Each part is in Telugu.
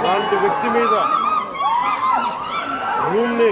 అలాంటి వ్యక్తి మీద భూమిని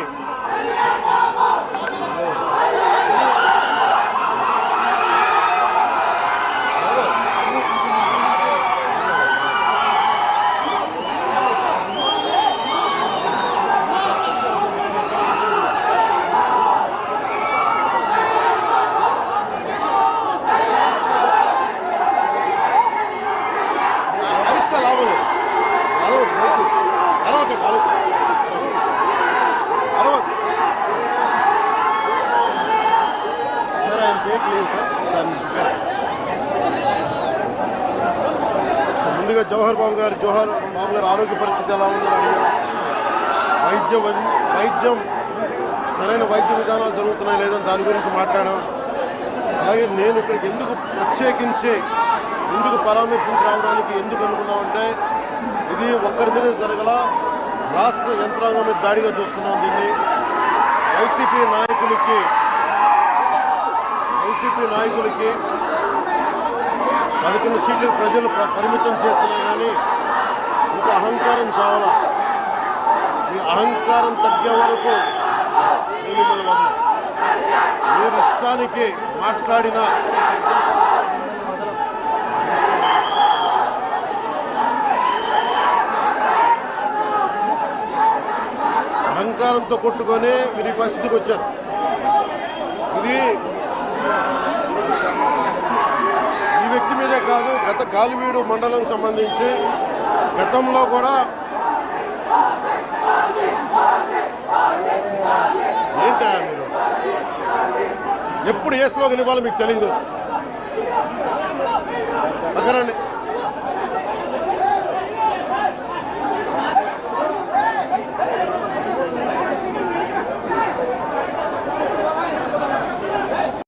ముందుగా జవహర్ బాబు గారి ఆరోగ్య పరిస్థితి ఎలా ఉందని అడిగాం. వైద్యం సరైన వైద్య విధానాలు జరుగుతున్నాయి లేదని దాని గురించి మాట్లాడాం. అలాగే నేను ఇక్కడికి ప్రత్యేకించి ఎందుకు పరామర్శించి రావడానికి ఎందుకు అనుకున్నామంటే ఇది ఒక్కరి మీద జరగల, రాష్ట్ర యంత్రాంగం మీద దాడిగా చూస్తున్నాం. దీన్ని వైసీపీ నాయకులకి 11 సీట్లకు ప్రజలు పరిమితం చేసినా కానీ ఇంకా అహంకారం చావాలా. ఈ అహంకారం తగ్గే వరకు మీరు ఇష్టానికి మాట్లాడిన అహంకారంతో కొట్టుకొని మీరు ఈ పరిస్థితికి వచ్చారు. ఇది ఈ వ్యక్తి మీదే కాదు, గత గాలివీడు మండలం సంబంధించి గతంలో కూడా ఏంటా మీరు ఎప్పుడు ఏ స్లోగన్ ఇవ్వాలో మీకు తెలియదు. అక్కడండి